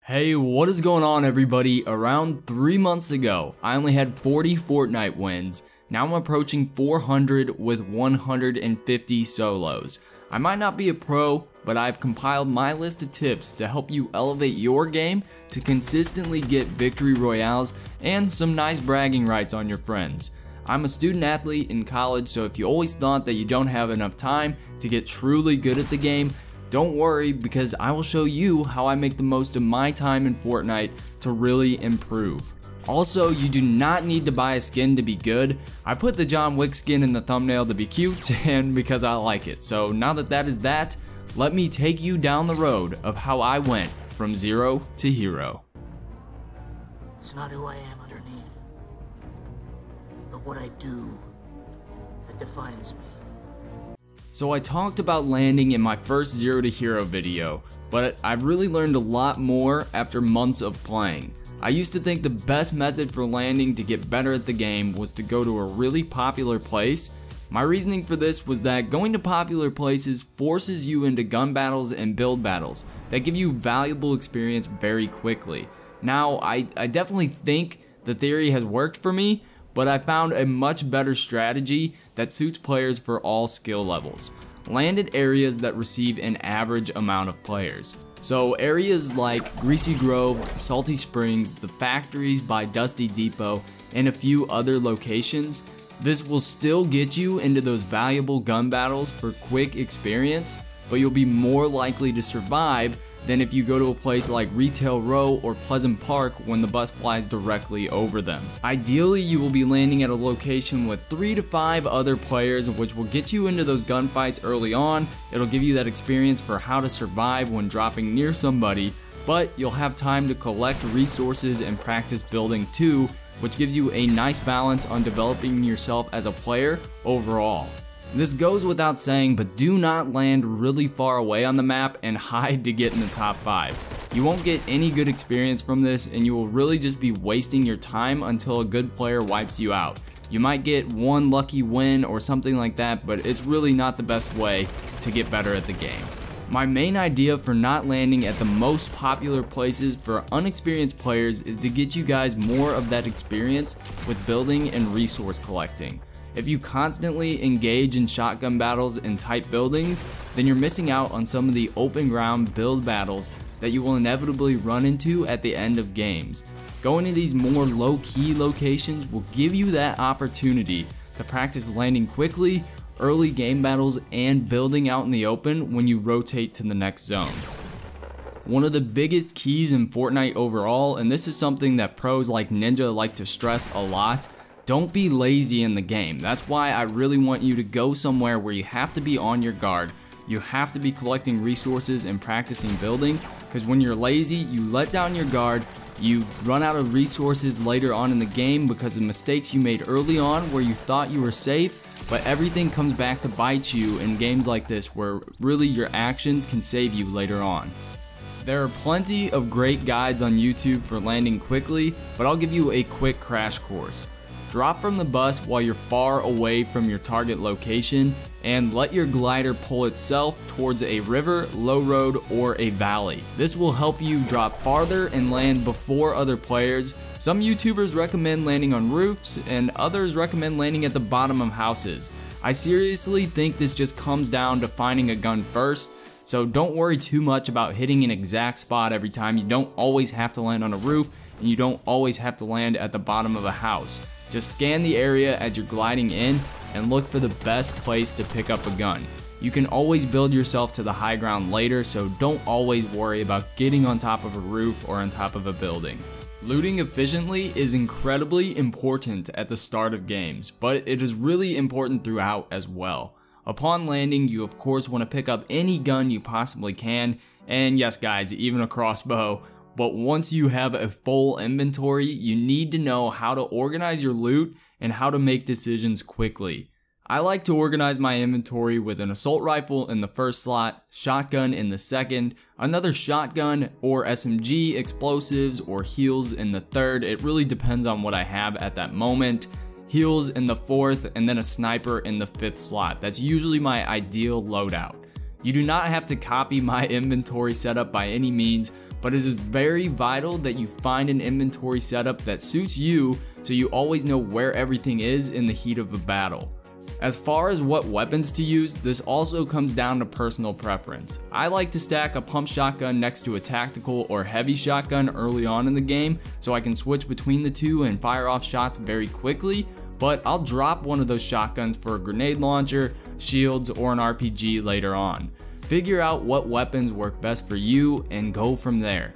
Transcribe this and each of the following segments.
Hey, what is going on everybody? Around 3 months ago, I only had 40 Fortnite wins. Now I'm approaching 400 with 150 solos. I might not be a pro, but I've compiled my list of tips to help you elevate your game to consistently get victory royales and some nice bragging rights on your friends. I'm a student athlete in college, so if you always thought that you don't have enough time to get truly good at the game, don't worry, because I will show you how I make the most of my time in Fortnite to really improve. Also, you do not need to buy a skin to be good. I put the John Wick skin in the thumbnail to be cute and because I like it. So now that that is that, let me take you down the road of how I went from zero to hero. It's not who I am underneath, but what I do that defines me. So I talked about landing in my first Zero to Hero video, but I've really learned a lot more after months of playing. I used to think the best method for landing to get better at the game was to go to a really popular place. My reasoning for this was that going to popular places forces you into gun battles and build battles that give you valuable experience very quickly. Now, I definitely think the theory has worked for me, but I found a much better strategy that suits players for all skill levels. Land at areas that receive an average amount of players. So areas like Greasy Grove, Salty Springs, the factories by Dusty Depot, and a few other locations. This will still get you into those valuable gun battles for quick experience, but you'll be more likely to survive than if you go to a place like Retail Row or Pleasant Park when the bus flies directly over them. Ideally, you will be landing at a location with 3 to 5 other players, which will get you into those gunfights early on. It'll give you that experience for how to survive when dropping near somebody, but you'll have time to collect resources and practice building too, which gives you a nice balance on developing yourself as a player overall. This goes without saying, but do not land really far away on the map and hide to get in the top 5. You won't get any good experience from this, and you will really just be wasting your time until a good player wipes you out. You might get one lucky win or something like that, but it's really not the best way to get better at the game. My main idea for not landing at the most popular places for unexperienced players is to get you guys more of that experience with building and resource collecting. If you constantly engage in shotgun battles in tight buildings, then you're missing out on some of the open ground build battles that you will inevitably run into at the end of games. Going to these more low-key locations will give you that opportunity to practice landing quickly, early game battles, and building out in the open when you rotate to the next zone. One of the biggest keys in Fortnite overall, and this is something that pros like Ninja like to stress a lot, don't be lazy in the game. That's why I really want you to go somewhere where you have to be on your guard. You have to be collecting resources and practicing building, because when you're lazy, you let down your guard, you run out of resources later on in the game because of mistakes you made early on where you thought you were safe, but everything comes back to bite you in games like this where really your actions can save you later on. There are plenty of great guides on YouTube for landing quickly, but I'll give you a quick crash course. Drop from the bus while you're far away from your target location and let your glider pull itself towards a river, low road, or a valley. This will help you drop farther and land before other players. Some YouTubers recommend landing on roofs and others recommend landing at the bottom of houses. I seriously think this just comes down to finding a gun first, so don't worry too much about hitting an exact spot every time. You don't always have to land on a roof and you don't always have to land at the bottom of a house. Just scan the area as you're gliding in and look for the best place to pick up a gun. You can always build yourself to the high ground later, so don't always worry about getting on top of a roof or on top of a building. Looting efficiently is incredibly important at the start of games, but it is really important throughout as well. Upon landing, you of course want to pick up any gun you possibly can, and yes guys, even a crossbow. But once you have a full inventory, you need to know how to organize your loot and how to make decisions quickly. I like to organize my inventory with an assault rifle in the first slot, shotgun in the second, another shotgun or SMG, explosives, or heals in the third. It really depends on what I have at that moment. Heals in the fourth, and then a sniper in the fifth slot. That's usually my ideal loadout. You do not have to copy my inventory setup by any means, but it is very vital that you find an inventory setup that suits you so you always know where everything is in the heat of a battle. As far as what weapons to use, this also comes down to personal preference. I like to stack a pump shotgun next to a tactical or heavy shotgun early on in the game so I can switch between the two and fire off shots very quickly, but I'll drop one of those shotguns for a grenade launcher, shields, or an RPG later on. Figure out what weapons work best for you and go from there.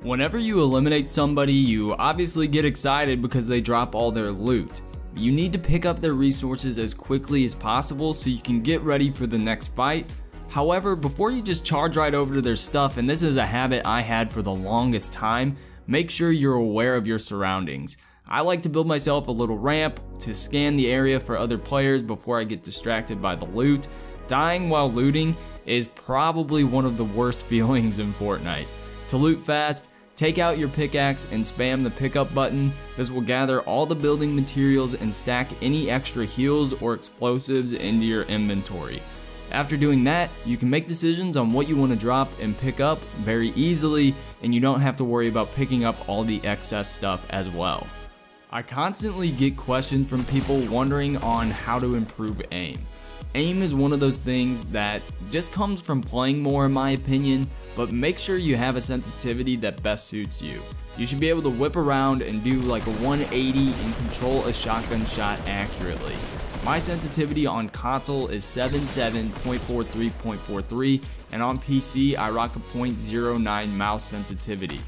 Whenever you eliminate somebody, you obviously get excited because they drop all their loot. You need to pick up their resources as quickly as possible so you can get ready for the next fight. However, before you just charge right over to their stuff, and this is a habit I had for the longest time, make sure you're aware of your surroundings. I like to build myself a little ramp to scan the area for other players before I get distracted by the loot. Dying while looting is probably one of the worst feelings in Fortnite. To loot fast, take out your pickaxe and spam the pickup button. This will gather all the building materials and stack any extra heals or explosives into your inventory. After doing that, you can make decisions on what you want to drop and pick up very easily, and you don't have to worry about picking up all the excess stuff as well. I constantly get questions from people wondering on how to improve aim. Aim is one of those things that just comes from playing more in my opinion, but make sure you have a sensitivity that best suits you. You should be able to whip around and do like a 180 and control a shotgun shot accurately. My sensitivity on console is 77.43.43 and on PC I rock a .09 mouse sensitivity.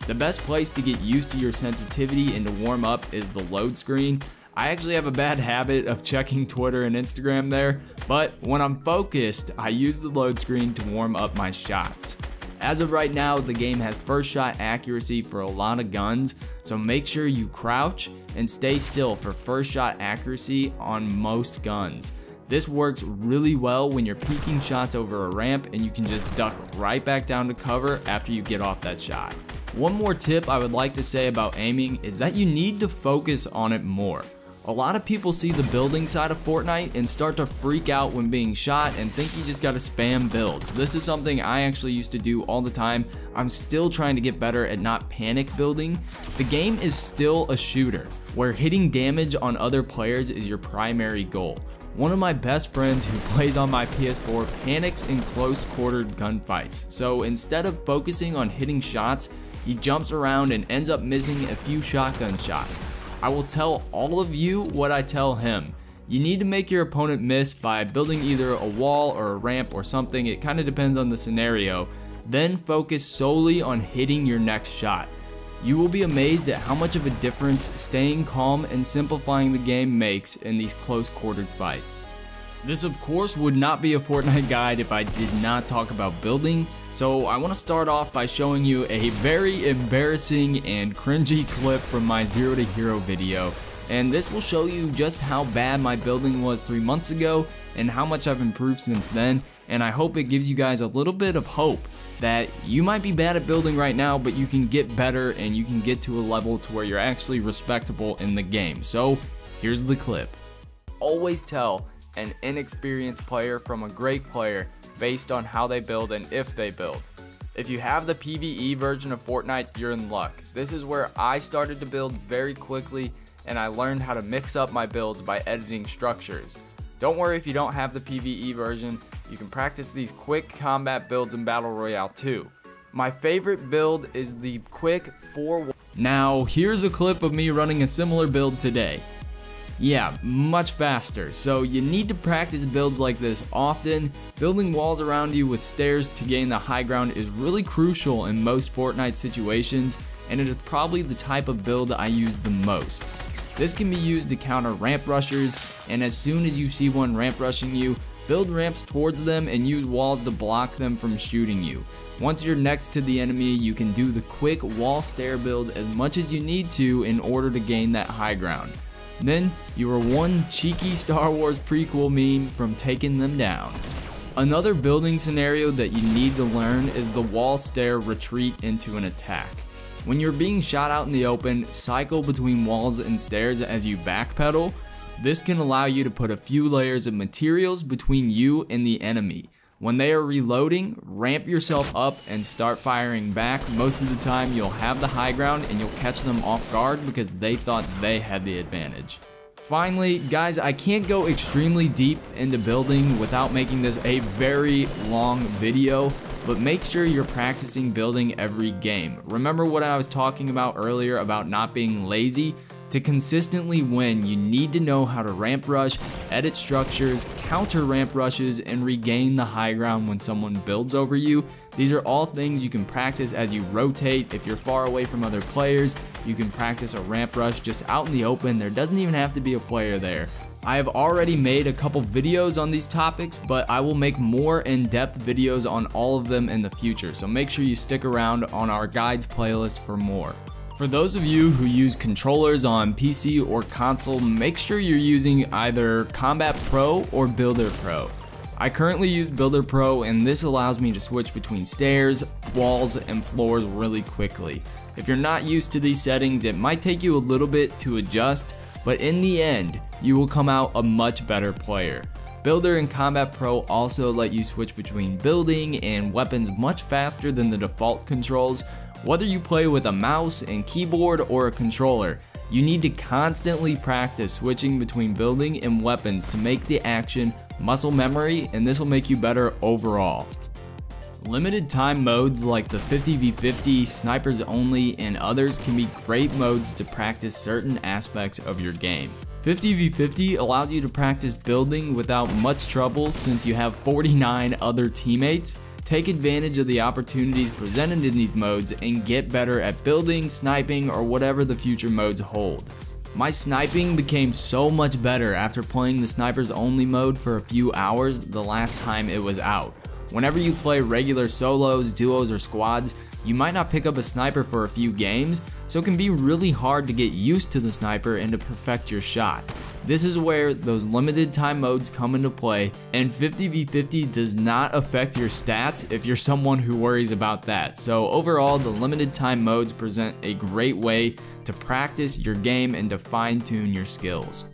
The best place to get used to your sensitivity and to warm up is the load screen. I actually have a bad habit of checking Twitter and Instagram there, but when I'm focused, I use the load screen to warm up my shots. As of right now, the game has first shot accuracy for a lot of guns, so make sure you crouch and stay still for first shot accuracy on most guns. This works really well when you're peeking shots over a ramp and you can just duck right back down to cover after you get off that shot. One more tip I would like to say about aiming is that you need to focus on it more. A lot of people see the building side of Fortnite and start to freak out when being shot and think you just gotta spam builds. This is something I actually used to do all the time. I'm still trying to get better at not panic building. The game is still a shooter, where hitting damage on other players is your primary goal. One of my best friends who plays on my PS4 panics in close quartered gunfights, so instead of focusing on hitting shots, he jumps around and ends up missing a few shotgun shots. I will tell all of you what I tell him. You need to make your opponent miss by building either a wall or a ramp or something. It kind of depends on the scenario. Then focus solely on hitting your next shot. You will be amazed at how much of a difference staying calm and simplifying the game makes in these close quartered fights. This of course would not be a Fortnite guide if I did not talk about building. So I want to start off by showing you a very embarrassing and cringy clip from my Zero to Hero video, and this will show you just how bad my building was 3 months ago and how much I've improved since then, and I hope it gives you guys a little bit of hope that you might be bad at building right now, but you can get better and you can get to a level to where you're actually respectable in the game. So here's the clip. Always tell an inexperienced player from a great player based on how they build and if they build. If you have the PvE version of Fortnite, you're in luck. This is where I started to build very quickly, and I learned how to mix up my builds by editing structures. Don't worry if you don't have the PvE version, you can practice these quick combat builds in Battle Royale too. My favorite build is the quick 4. Now here's a clip of me running a similar build today. Yeah, much faster, so you need to practice builds like this often. Building walls around you with stairs to gain the high ground is really crucial in most Fortnite situations, and it is probably the type of build I use the most. This can be used to counter ramp rushers, and as soon as you see one ramp rushing you, build ramps towards them and use walls to block them from shooting you. Once you're next to the enemy, you can do the quick wall stair build as much as you need to in order to gain that high ground. Then you are one cheeky Star Wars prequel meme from taking them down. Another building scenario that you need to learn is the wall stair retreat into an attack. When you're being shot out in the open, cycle between walls and stairs as you backpedal. This can allow you to put a few layers of materials between you and the enemy. When they are reloading, ramp yourself up and start firing back. Most of the time you'll have the high ground and you'll catch them off guard because they thought they had the advantage. Finally, guys, I can't go extremely deep into building without making this a very long video, but make sure you're practicing building every game. Remember what I was talking about earlier about not being lazy? To consistently win, you need to know how to ramp rush, edit structures, counter ramp rushes, and regain the high ground when someone builds over you. These are all things you can practice as you rotate. If you're far away from other players, you can practice a ramp rush just out in the open. There doesn't even have to be a player there. I have already made a couple videos on these topics, but I will make more in-depth videos on all of them in the future, so make sure you stick around on our guides playlist for more. For those of you who use controllers on PC or console, make sure you're using either Combat Pro or Builder Pro. I currently use Builder Pro, and this allows me to switch between stairs, walls, and floors really quickly. If you're not used to these settings, it might take you a little bit to adjust, but in the end, you will come out a much better player. Builder and Combat Pro also let you switch between building and weapons much faster than the default controls. Whether you play with a mouse and keyboard or a controller, you need to constantly practice switching between building and weapons to make the action muscle memory, and this will make you better overall. Limited time modes like the 50v50, snipers only, and others can be great modes to practice certain aspects of your game. 50v50 allows you to practice building without much trouble since you have 49 other teammates. Take advantage of the opportunities presented in these modes and get better at building, sniping, or whatever the future modes hold. My sniping became so much better after playing the snipers only mode for a few hours the last time it was out. Whenever you play regular solos, duos, or squads, you might not pick up a sniper for a few games, so it can be really hard to get used to the sniper and to perfect your shot. This is where those limited time modes come into play, and 50v50 does not affect your stats if you're someone who worries about that. So overall, the limited time modes present a great way to practice your game and to fine-tune your skills.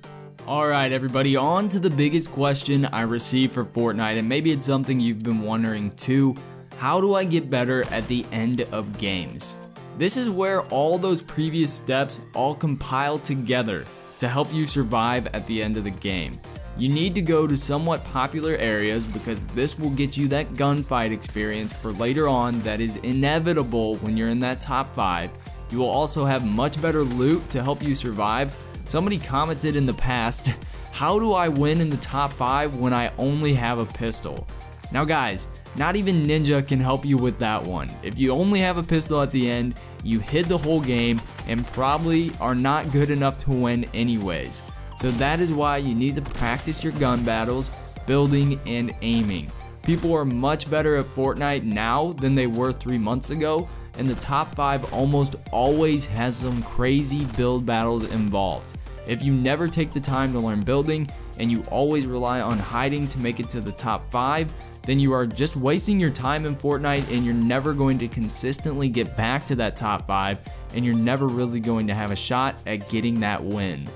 Alright everybody, on to the biggest question I received for Fortnite, and maybe it's something you've been wondering too. How do I get better at the end of games? This is where all those previous steps all compile together to help you survive at the end of the game. You need to go to somewhat popular areas because this will get you that gunfight experience for later on that is inevitable when you're in that top 5. You will also have much better loot to help you survive. Somebody commented in the past, how do I win in the top 5 when I only have a pistol? Now guys, not even Ninja can help you with that one. If you only have a pistol at the end, you hid the whole game and probably are not good enough to win anyways. So that is why you need to practice your gun battles, building, and aiming. People are much better at Fortnite now than they were 3 months ago, and the top 5 almost always has some crazy build battles involved. If you never take the time to learn building and you always rely on hiding to make it to the top 5, then you are just wasting your time in Fortnite and you're never going to consistently get back to that top 5, and you're never really going to have a shot at getting that win.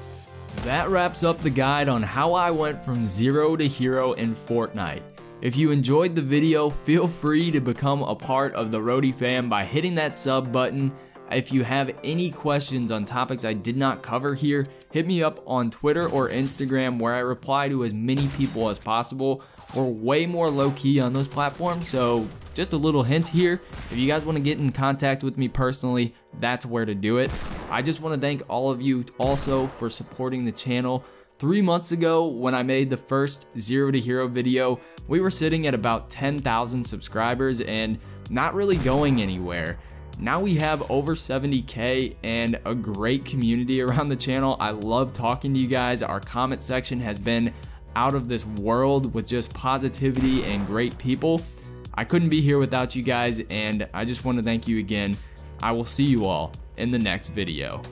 That wraps up the guide on how I went from 0 to hero in Fortnite. If you enjoyed the video, feel free to become a part of the Rodey fam by hitting that sub button. If you have any questions on topics I did not cover here, hit me up on Twitter or Instagram where I reply to as many people as possible. We're way more low-key on those platforms, so just a little hint here. If you guys want to get in contact with me personally, that's where to do it. I just want to thank all of you also for supporting the channel. 3 months ago, when I made the first 0 to hero video, we were sitting at about 10,000 subscribers and not really going anywhere. Now we have over 70k and a great community around the channel. I love talking to you guys. Our comment section has been out of this world with just positivity and great people. I couldn't be here without you guys, and I just want to thank you again. I will see you all in the next video.